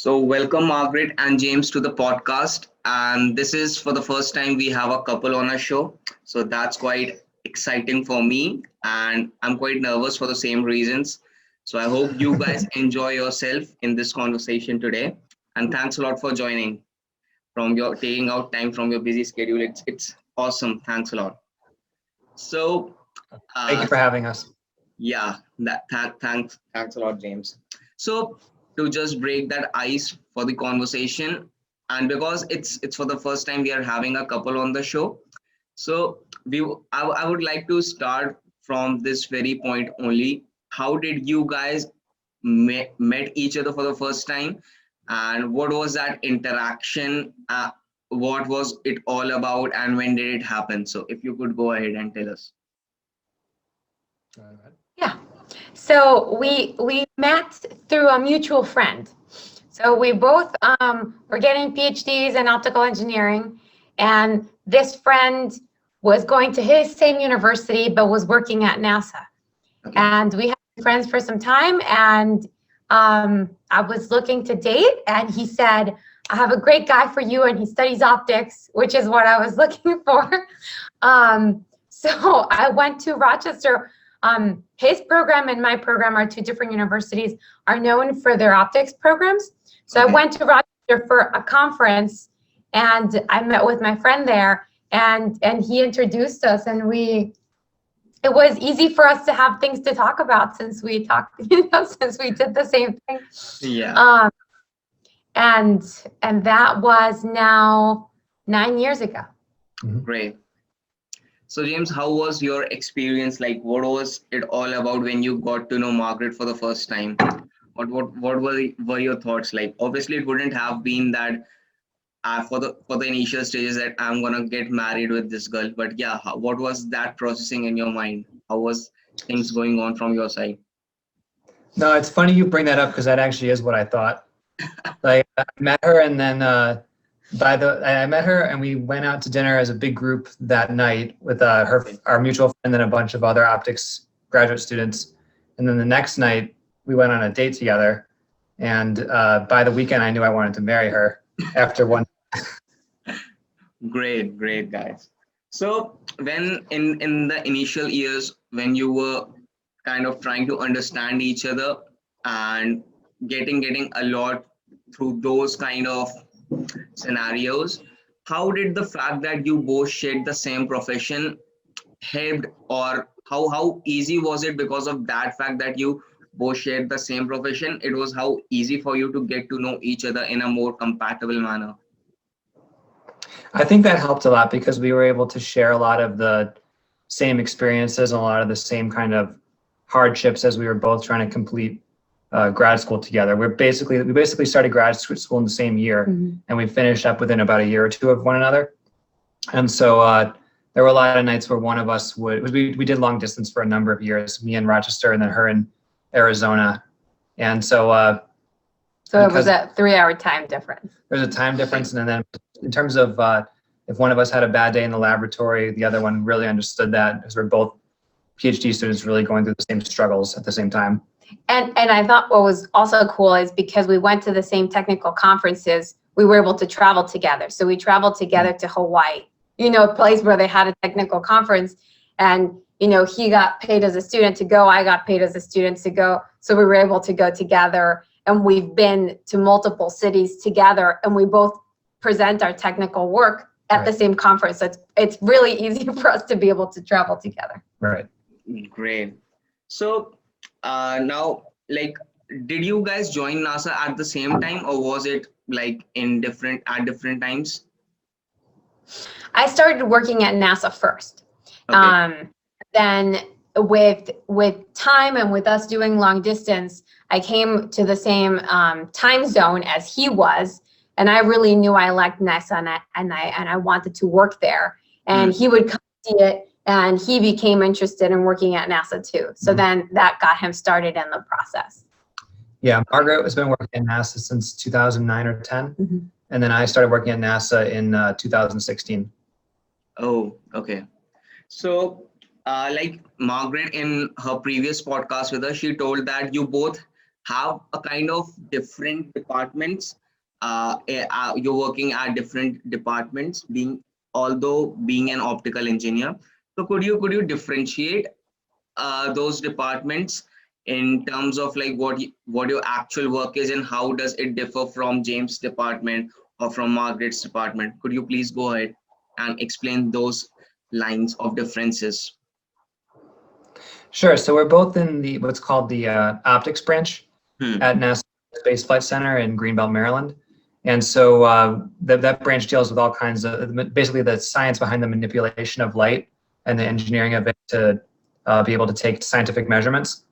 So, welcome Margaret and James to the podcast. And this is for the first time we have a couple on our show. So, that's quite exciting for me. And I'm quite nervous for the same reasons. So, I hope you guys enjoy yourself in this conversation today. And thanks a lot for joining from your taking out time from your busy schedule. It's awesome. Thanks a lot. So, Thank you uh, for having us. yeah, thanks a lot, James. So to just break that ice for the conversation, and because it's for the first time we are having a couple on the show, so I would like to start from this very point only. How did you guys met each other for the first time, and what was that interaction? What was it all about, and when did it happen? So if you could go ahead and tell us. Yeah. So we met through a mutual friend. So we both were getting PhDs in optical engineering, and this friend was going to his same university but was working at NASA. Okay. And we had been friends for some time, and I was looking to date, and he said, "I have a great guy for you, and he studies optics," which is what I was looking for. So I went to Rochester. His program and my program are two different universities, are known for their optics programs. So Okay. I went to Rochester for a conference, and I met with my friend there, and he introduced us, and it was easy for us to have things to talk about since we talked, since we did the same thing. Yeah. Um, and that was now 9 years ago. Great. So James, how was your experience? Like, what was it all about when you got to know Margaret for the first time? What were your thoughts like? Obviously, it wouldn't have been that for the initial stages that I'm gonna get married with this girl. But yeah, what was that processing in your mind? How was things going on from your side? No, it's funny you bring that up because that actually is what I thought. Like I met her and then I met her and we went out to dinner as a big group that night with our mutual friend and a bunch of other optics graduate students. And then the next night we went on a date together. And by the weekend I knew I wanted to marry her after one. Great, guys. So when in the initial years when you were kind of trying to understand each other and getting a lot through those kind of scenarios, how did the fact that you both shared the same profession helped, or how easy was it because of that fact that you both shared the same profession? It was how easy for you to get to know each other in a more compatible manner. I think that helped a lot because we were able to share a lot of the same experiences and a lot of the same kind of hardships as we were both trying to complete grad school together. We basically started grad school in the same year, and we finished up within about a year or two of one another. And so there were a lot of nights where one of us we did long distance for a number of years, me in Rochester and then her in Arizona. And so So it was a 3-hour time difference. there's a time difference, and then in terms of if one of us had a bad day in the laboratory, the other one really understood that because we're both PhD students really going through the same struggles at the same time. And I thought what was also cool is because we went to the same technical conferences, we were able to travel together. So we traveled together to Hawaii, a place where they had a technical conference, and he got paid as a student to go, I got paid as a student to go. So we were able to go together, and we've been to multiple cities together, and we both present our technical work at the same conference. So it's really easy for us to be able to travel together. Right. Great. So now, like, did you guys join NASA at the same time, or was it like at different times? I started working at NASA first. Okay. Then with time and with us doing long distance, I came to the same time zone as he was, and I really knew I liked NASA, and I wanted to work there. And he would come see it, and he became interested in working at NASA too. So then that got him started in the process. Yeah, Margaret has been working at NASA since 2009 or 10, and then I started working at NASA in 2016. Oh, okay. So, like Margaret in her previous podcast with us, she told that you both have a kind of different departments. You're working at different departments, although being an optical engineer. So could you differentiate those departments in terms of like what your actual work is, and how does it differ from James' department or from Margaret's department? Could you please go ahead and explain those lines of differences? Sure. So we're both in the what's called the optics branch Hmm. at NASA Space Flight Center in Greenbelt, Maryland. And so that branch deals with all kinds of, basically the science behind the manipulation of light and the engineering of it to be able to take scientific measurements.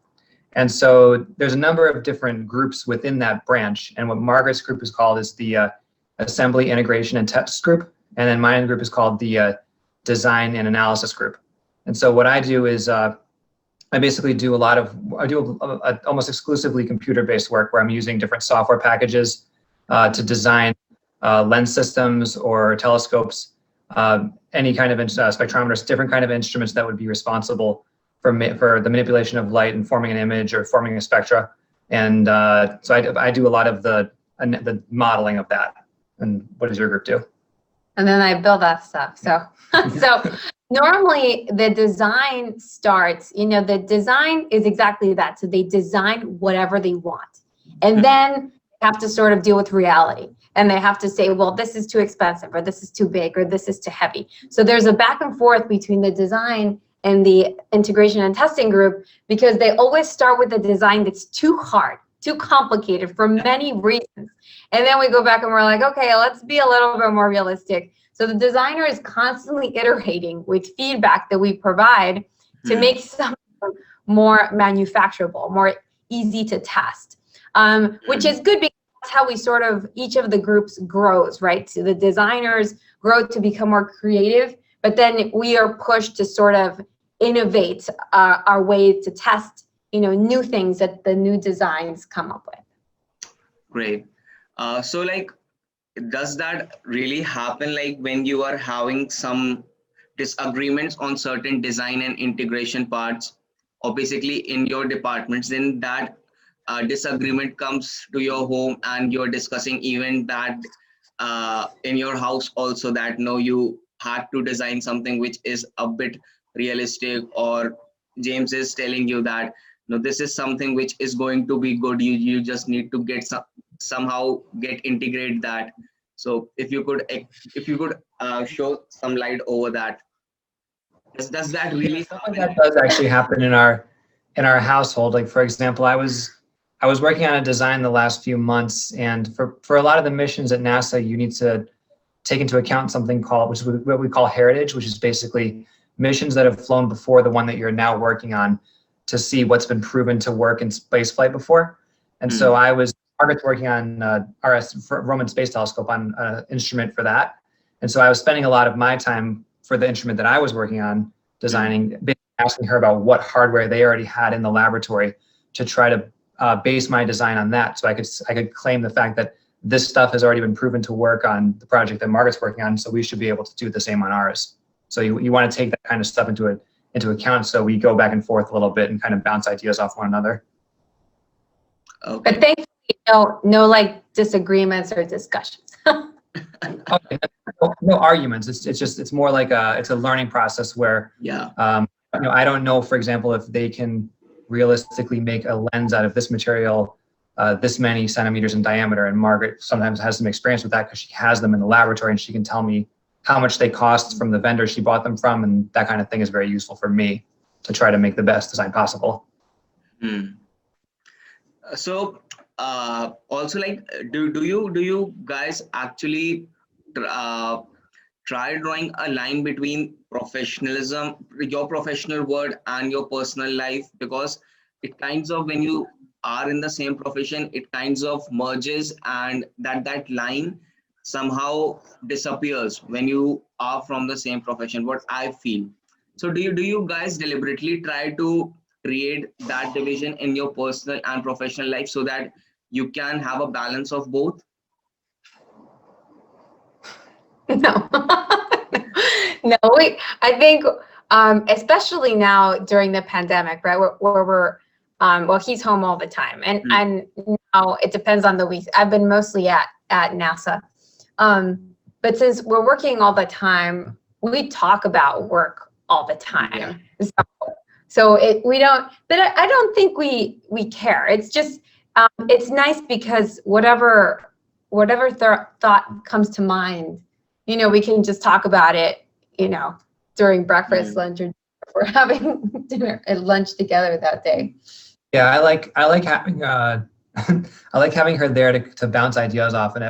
And so there's a number of different groups within that branch. And what Margaret's group is called is the Assembly, Integration, and Test group. And then my group is called the Design and Analysis group. And so what I do is I basically do almost exclusively computer-based work where I'm using different software packages to design lens systems or telescopes, any kind of spectrometers, different kind of instruments that would be responsible for the manipulation of light and forming an image or forming a spectra. And so I do a lot of the modeling of that. And what does your group do? And then I build that stuff. So, so normally the design starts, the design is exactly that. So they design whatever they want. And then have to sort of deal with reality. And they have to say, well, this is too expensive, or this is too big, or this is too heavy. So there's a back and forth between the design and the integration and testing group, because they always start with a design that's too hard, too complicated for many reasons. And then we go back and we're like, okay, let's be a little bit more realistic. So the designer is constantly iterating with feedback that we provide to make something more manufacturable, more easy to test, which is good because that's how we sort of, each of the groups grows, right? So the designers grow to become more creative, but then we are pushed to sort of innovate our way to test, new things that the new designs come up with. Great. So like, does that really happen like when you are having some disagreements on certain design and integration parts, or basically in your departments, then that disagreement comes to your home and you're discussing even that in your house also, that no, you had to design something which is a bit realistic, or James is telling you that no, this is something which is going to be good, you just need to get somehow integrate that. So if you could show some light over that. Does that really happen? That does actually happen in our household. Like, for example, I was working on a design the last few months, and for a lot of the missions at NASA, you need to take into account something called, which is what we call heritage, which is basically missions that have flown before the one that you're now working on, to see what's been proven to work in spaceflight before. And so Margaret's working on Roman Space Telescope, on an instrument for that. And so I was spending a lot of my time for the instrument that I was working on designing, asking her about what hardware they already had in the laboratory to try to base my design on that. So I could claim the fact that this stuff has already been proven to work on the project that Margaret's working on, so we should be able to do the same on ours. So you want to take that kind of stuff into account, so we go back and forth a little bit and kind of bounce ideas off one another. Okay. But thankfully, no like disagreements or discussions. Okay. No arguments. It's more like it's a learning process where I don't know, for example, if they can realistically make a lens out of this material, this many centimeters in diameter, and Margaret sometimes has some experience with that because she has them in the laboratory and she can tell me how much they cost from the vendor she bought them from, and that kind of thing is very useful for me to try to make the best design possible. So also, like, do you guys actually try drawing a line between professionalism, your professional word, and your personal life? Because it kinds of, when you are in the same profession, it kinds of merges, and that line somehow disappears when you are from the same profession, what I feel. So do you guys deliberately try to create that division in your personal and professional life so that you can have a balance of both? No, no. I think, especially now during the pandemic, right, where we're Well, he's home all the time, and Mm. and now it depends on the weeks. I've been mostly at NASA, but since we're working all the time, we talk about work all the time. So we don't, but I don't think we care. It's just it's nice because whatever thought comes to mind, we can just talk about it, during breakfast, Mm. lunch, or if we're having dinner and lunch together that day. Yeah, I like having I like having her there to bounce ideas off and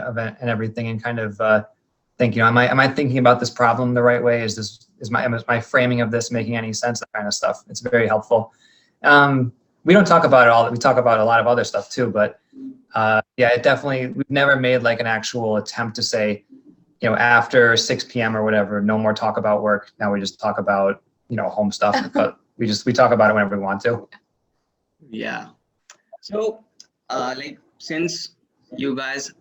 everything, and kind of think, am I thinking about this problem the right way? Is my framing of this making any sense? That kind of stuff. It's very helpful. We don't talk about it all. We talk about a lot of other stuff too, but yeah, it definitely, we've never made like an actual attempt to say, after 6 p.m. or whatever, no more talk about work. Now we just talk about, home stuff, but we talk about it whenever we want to. Yeah. So, like, since you guys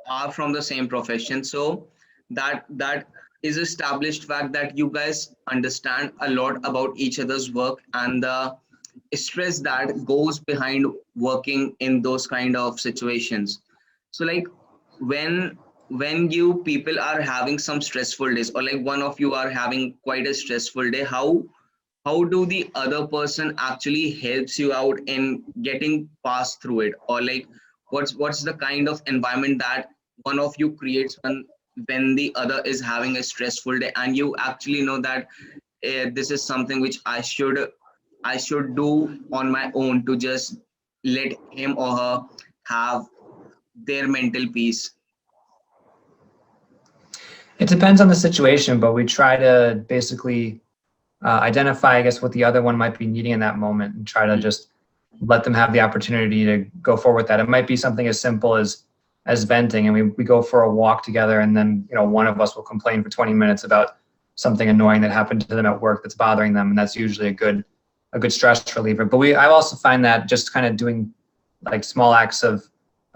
are from the same profession, so that is established fact that you guys understand a lot about each other's work and the stress that goes behind working in those kind of situations. So, like, when you people are having some stressful days, or like one of you are having quite a stressful day, how do the other person actually helps you out in getting past through it, or like what's the kind of environment that one of you creates when the other is having a stressful day, and you actually know that this is something which I should do on my own to just let him or her have their mental peace. It depends on the situation, but we try to basically identify, I guess, what the other one might be needing in that moment, and try to just let them have the opportunity to go forward with that. It might be something as simple as venting, and we go for a walk together, and then one of us will complain for 20 minutes about something annoying that happened to them at work that's bothering them, and that's usually a good stress reliever. But I also find that just kind of doing like small acts of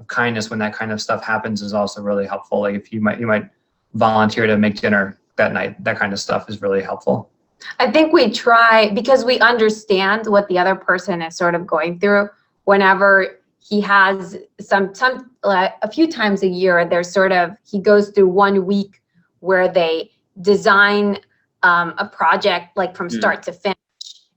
kindness when that kind of stuff happens is also really helpful. Like if you might volunteer to make dinner that night, that kind of stuff is really helpful. I think we try, because we understand what the other person is sort of going through. Whenever he has a few times a year, he goes through 1 week where they design a project like from start to finish,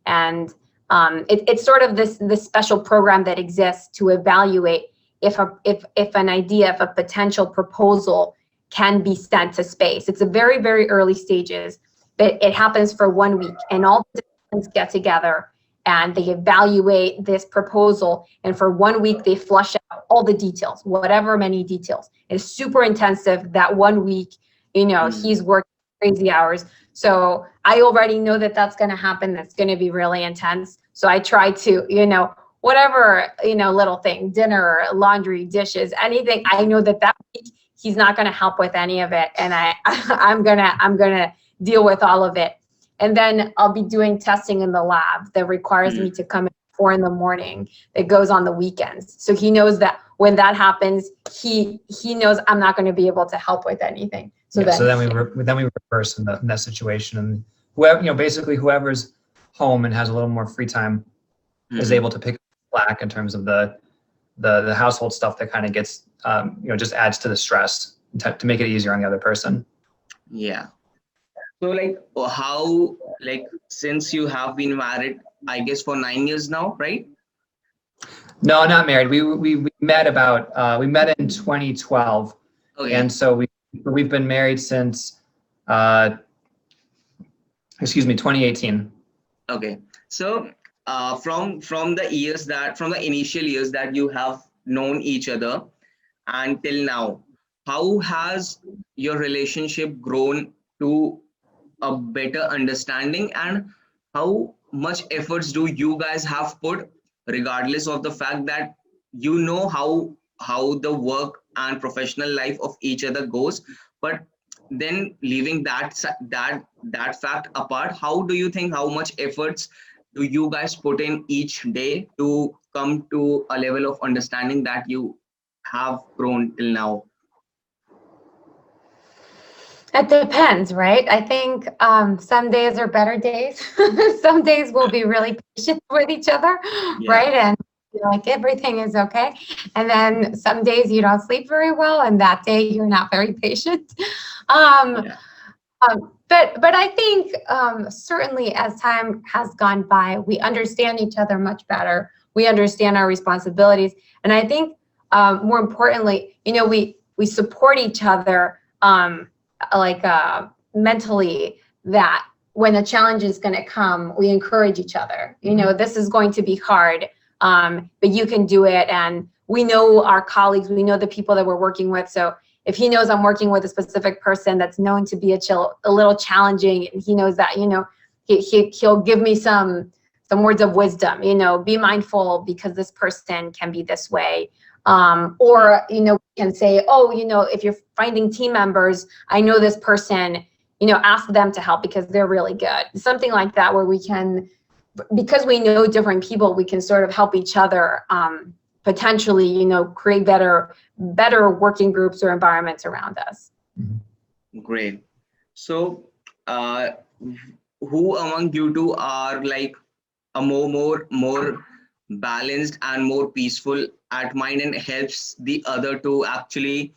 and it's sort of this special program that exists to evaluate if an idea, if a potential proposal can be sent to space. It's a very, very early stages, but it happens for 1 week, and all the disciplines get together and they evaluate this proposal, and for 1 week they flush out all the details, whatever many details. It's super intensive that 1 week. He's working crazy hours, so I already know that that's going to happen. That's going to be really intense. So I try to, whatever, little thing, dinner, laundry, dishes, anything. I know that week he's not going to help with any of it, and I'm gonna deal with all of it. And then I'll be doing testing in the lab that requires me to come in at 4 a.m. It goes on the weekends. So he knows that when that happens, he knows I'm not going to be able to help with anything. So then we reverse in that situation, and whoever, basically whoever's home and has a little more free time is able to pick up slack in terms of the household stuff that kind of gets just adds to the stress to make it easier on the other person. Yeah. So, like, how, like, since you have been married, I guess for 9 years now, right? No, not married. We met we met in 2012, and so we've been married since 2018. Okay. So, from the initial years that you have known each other until now, how has your relationship grown to a better understanding, and how much efforts do you guys have put, regardless of the fact that how the work and professional life of each other goes, but then leaving that fact apart, how do you think, how much efforts do you guys put in each day to come to a level of understanding that you have grown till now? It depends, right? I think some days are better days. Some days we'll be really patient with each other, right? And like everything is okay. And then some days you don't sleep very well, and that day you're not very patient. Um, Yeah. but I think certainly as time has gone by, we understand each other much better. We understand our responsibilities, and I think more importantly, we support each other. Like mentally, that when a challenge is going to come, we encourage each other. This is going to be hard, but you can do it. And we know our colleagues, we know the people that we're working with. So if he knows I'm working with a specific person that's known to be a little challenging, and he knows that, he'll give me some words of wisdom, be mindful because this person can be this way. Or, can say, oh, if you're finding team members, I know this person, ask them to help because they're really good. Something like that, where we can, because we know different people, we can sort of help each other, potentially, create better working groups or environments around us. Great. So, who among you two are like a more balanced and more peaceful at mind and helps the other to actually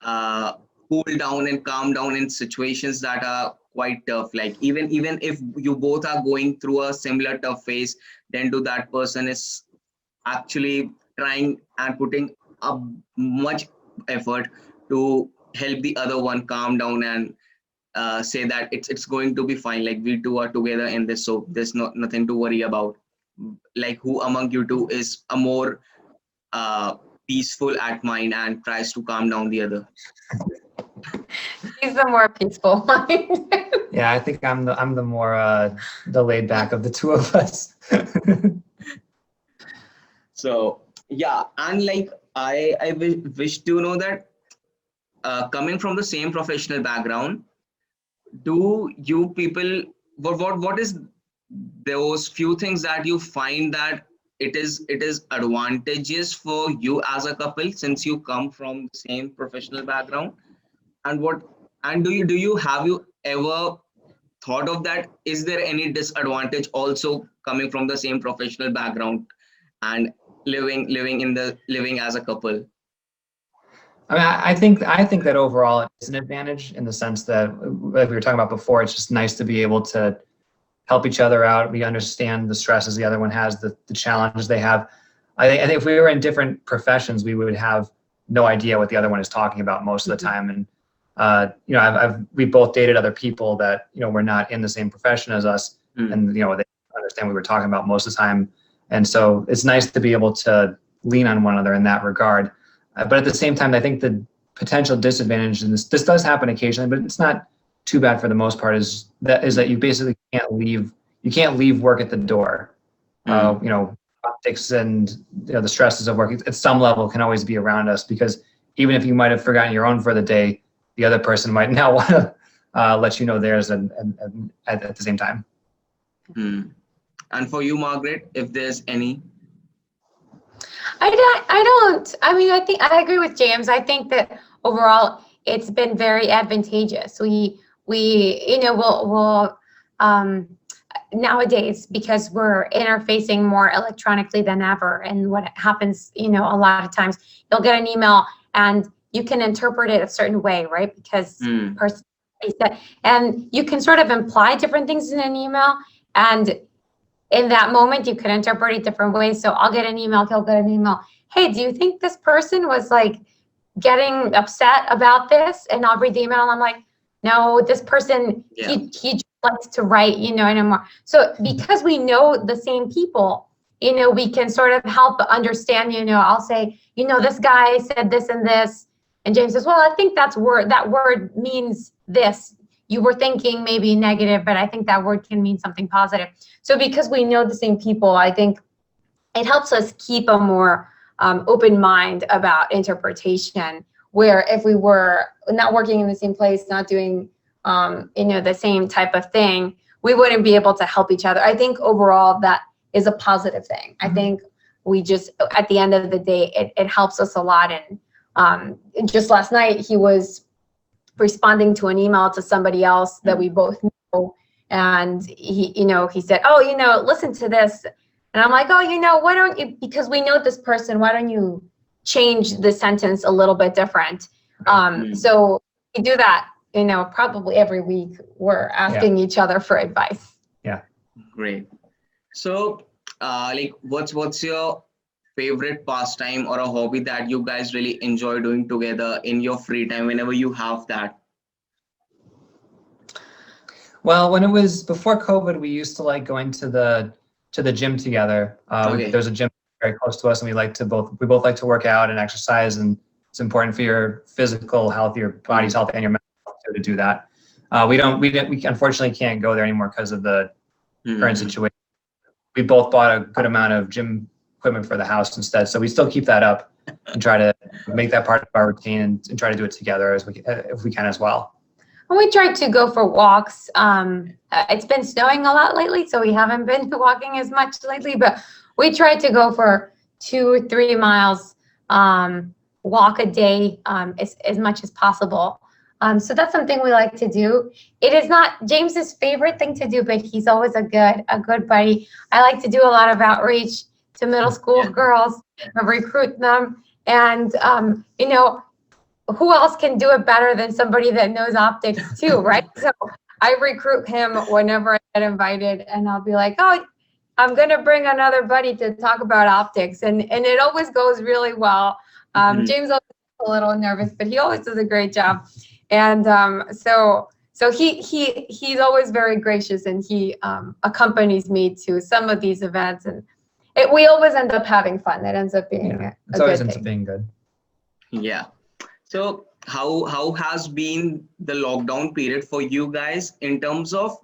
cool down and calm down in situations that are quite tough? Like even if you both are going through a similar tough phase, then to that person is actually trying and putting up much effort to help the other one calm down and say that it's going to be fine, like we two are together in this, so there's nothing to worry about. Like who among you two is a more peaceful at mind and tries to calm down the other? He's the more peaceful one. Yeah, I think I'm the more the laid back of the two of us. So yeah, and like I wish to know that coming from the same professional background, do you people, what is those few things that you find that it is advantageous for you as a couple since you come from the same professional background? And do you have you ever thought of that? Is there any disadvantage also coming from the same professional background and living as a couple? I mean, I think that overall it's an advantage in the sense that, like we were talking about before, it's just nice to be able to help each other out. We understand the stresses the other one has, the challenges they have. I think if we were in different professions, we would have no idea what the other one is talking about most of the time. And we both dated other people that were not in the same profession as us, and they understand what we were talking about most of the time. And so it's nice to be able to lean on one another in that regard. But at the same time, I think the potential disadvantage, and this does happen occasionally, but it's not too bad for the most part, is that you basically can't leave work at the door. Politics and the stresses of work at some level can always be around us, because even if you might have forgotten your own for the day, the other person might now want to let you know theirs at the same time. And for you, Margaret, if there's any? I mean, I think I agree with James. I think that overall it's been very advantageous. We will nowadays, because we're interfacing more electronically than ever, and what happens, a lot of times you'll get an email and you can interpret it a certain way, right? Because person said, and you can sort of imply different things in an email, and in that moment you can interpret it different ways. So I'll get an email, he'll get an email. Hey, do you think this person was like getting upset about this? And I'll read the email and I'm like, no, this person, he just likes to write, anymore. So because we know the same people, we can sort of help understand, I'll say, this guy said this and this. And James says, well, I think that word means this. You were thinking maybe negative, but I think that word can mean something positive. So because we know the same people, I think it helps us keep a more open mind about interpretation, where if we were not working in the same place, not doing the same type of thing, we wouldn't be able to help each other. I think overall that is a positive thing. I think we just, at the end of the day, it helps us a lot. And just last night he was responding to an email to somebody else that we both know. And he said, oh, listen to this. And I'm like, oh, why don't you, because we know this person, why don't you change the sentence a little bit different? So we do that, probably every week. We're asking each other for advice. Yeah. Great. So, what's your favorite pastime or a hobby that you guys really enjoy doing together in your free time whenever you have that? Well, when it was before COVID, we used to like going to the gym together. There's a gym very close to us, and we both like to work out and exercise, and it's important for your physical health, your body's health, and your mental health to do that. We unfortunately can't go there anymore because of the current situation. We both bought a good amount of gym equipment for the house instead, so we still keep that up and try to make that part of our routine and try to do it together if we can as well. And we tried to go for walks. It's been snowing a lot lately, so we haven't been walking as much lately, but we tried to go for 2 or 3 miles, walk a day, as much as possible. So that's something we like to do. It is not James's favorite thing to do, but he's always a good buddy. I like to do a lot of outreach to middle school girls, recruit them, and who else can do it better than somebody that knows optics too, right? So I recruit him whenever I get invited, and I'll be like, oh, I'm gonna bring another buddy to talk about optics, and it always goes really well. James always gets a little nervous, but he always does a great job. And so he's always very gracious, and he accompanies me to some of these events, and we always end up having fun. It ends up being a good thing. Being good. Yeah. So how has been the lockdown period for you guys in terms of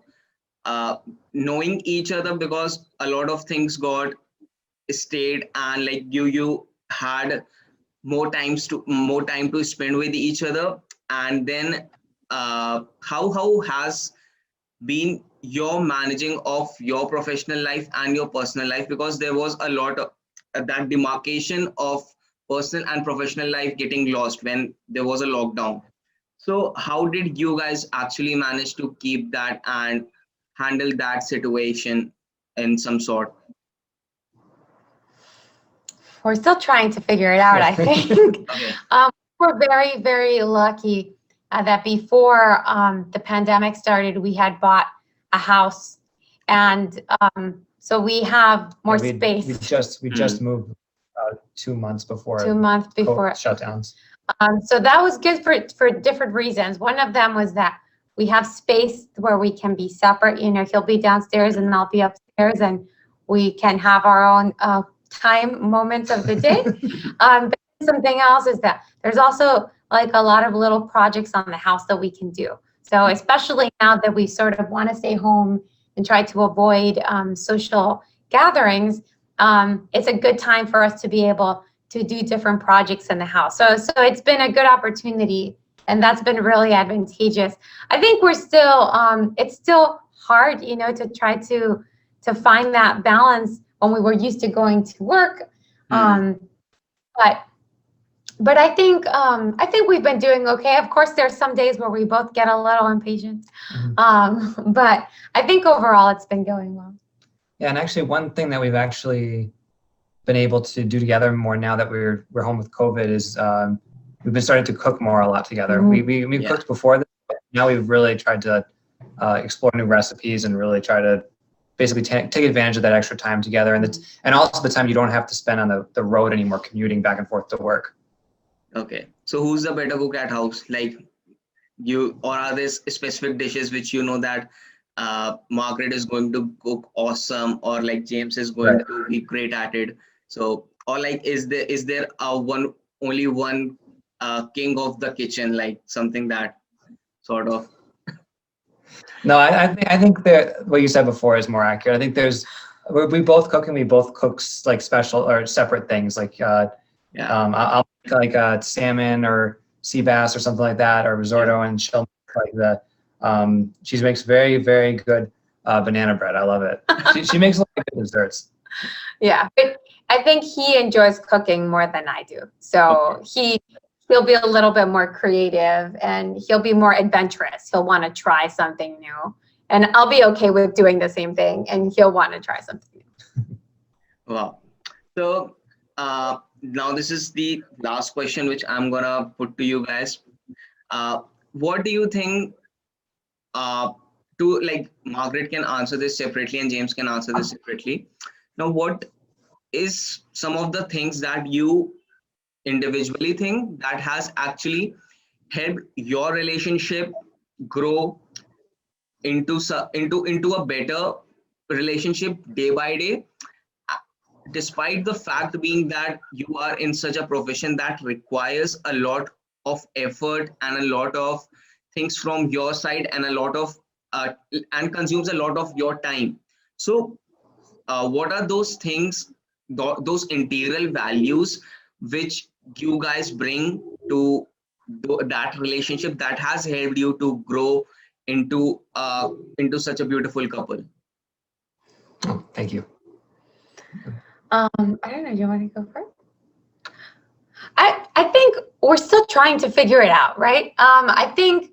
knowing each other, because a lot of things got stayed, and like you had more time to spend with each other, and then how has been your managing of your professional life and your personal life, because there was a lot of that demarcation of personal and professional life getting lost when there was a lockdown. So how did you guys actually manage to keep that and handle that situation in some sort? We're still trying to figure it out, I think. We're very, very lucky that before the pandemic started, we had bought a house, and so we have more space. We just moved 2 months before. 2 months before shutdowns. So that was good for different reasons. One of them was that we have space where we can be separate. He'll be downstairs and I'll be upstairs, and we can have our own time moments of the day. But something else is that there's also like a lot of little projects on the house that we can do. So especially now that we sort of want to stay home and try to avoid social gatherings, it's a good time for us to be able to do different projects in the house. So it's been a good opportunity, and that's been really advantageous. I think we're still, it's still hard, to try to find that balance when we were used to going to work. But I think we've been doing okay. Of course, there's some days where we both get a little impatient, but I think overall it's been going well. Yeah, and actually one thing that we've actually been able to do together more now that we're home with COVID is we've been starting to cook more a lot together. We cooked before this, but now we've really tried to explore new recipes and really try to basically take advantage of that extra time together, and also the time you don't have to spend on the road anymore, commuting back and forth to work. Okay, so who's the better cook at house? Like you, or are there specific dishes which that Margaret is going to cook awesome, or like James is going to be great at it? So, or like is there only one king of the kitchen, like something that sort of? No, I think that what you said before is more accurate. I think we both cook, and we both cook like special or separate things. Like I'll make like salmon or sea bass or something like that, or risotto, and she'll make like she makes very, very good banana bread. I love it. She makes a lot of good desserts. Yeah, but I think he enjoys cooking more than I do. So he'll he'll be a little bit more creative and he'll be more adventurous. He'll want to try something new. And I'll be okay with doing the same thing and he'll want to try something new. Wow. So now this is the last question which I'm gonna put to you guys. What do you think? To like Margaret can answer this separately and James can answer this separately. Now, what is some of the things that you individually think that has actually helped your relationship grow into a better relationship day by day, despite the fact being that you are in such a profession that requires a lot of effort and a lot of things from your side and a lot of and consumes a lot of your time. So what are those things, those integral values which you guys bring to that relationship that has helped you to grow into such a beautiful couple? Oh, thank you. I don't know. Do you want to go first? I think we're still trying to figure it out, right? I think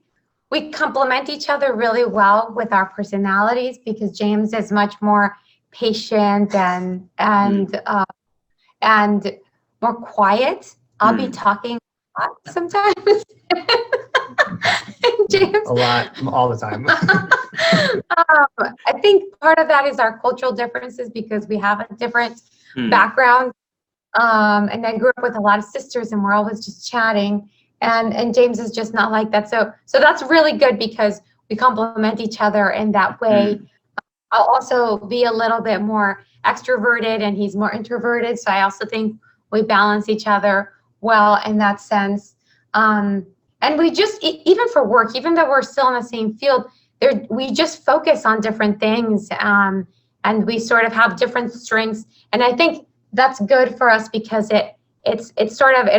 we complement each other really well with our personalities because James is much more patient and more quiet. I'll be talking a lot sometimes. James, A lot, all the time. I think part of that is our cultural differences because we have a different background. And I grew up with a lot of sisters and we're always just chatting. And James is just not like that. So that's really good because we complement each other in that way. I'll also be a little bit more extroverted and he's more introverted. So I also think we balance each other well in that sense. And we just, even for work, even though we're still in the same field, we just focus on different things and we sort of have different strengths. And I think that's good for us because it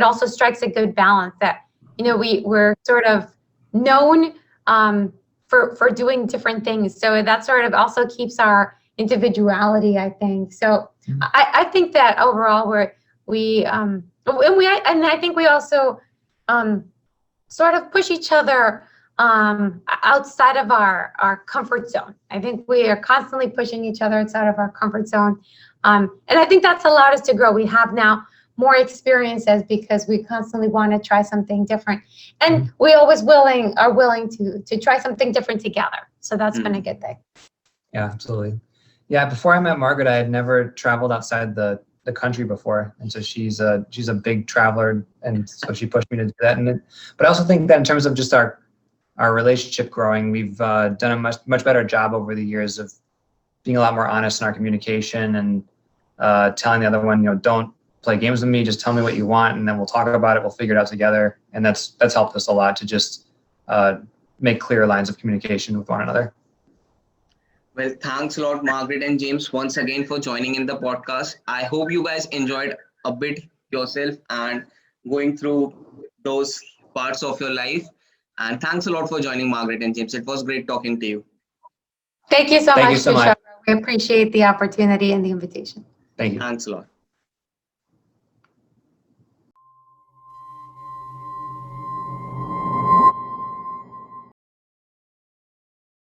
also strikes a good balance that, you know, we're sort of known for doing different things. So that sort of also keeps our individuality, I think. So I think that overall and I think we also sort of push each other outside of our comfort zone. I think we are constantly pushing each other outside of our comfort zone. And I think that's allowed us to grow. We have now more experiences because we constantly want to try something different. And we always are willing to try something different together. So that's been a good thing. Yeah, absolutely. Yeah, before I met Margaret, I had never traveled outside the country before. And so she's a big traveler. And so she pushed me to do that. But I also think that in terms of just our relationship growing, we've done a much better job over the years of being a lot more honest in our communication and telling the other one, you know, don't play games with me, just tell me what you want and then we'll talk about it, we'll figure it out together. And that's helped us a lot to just make clear lines of communication with one another. Well, thanks a lot, Margaret and James, once again for joining in the podcast. I hope you guys enjoyed a bit yourself and going through those parts of your life. And thanks a lot for joining, Margaret and James. It was great talking to you. Thank you so Thank much, you so Tushar. much. We appreciate the opportunity and the invitation. Thank you. Thanks a lot.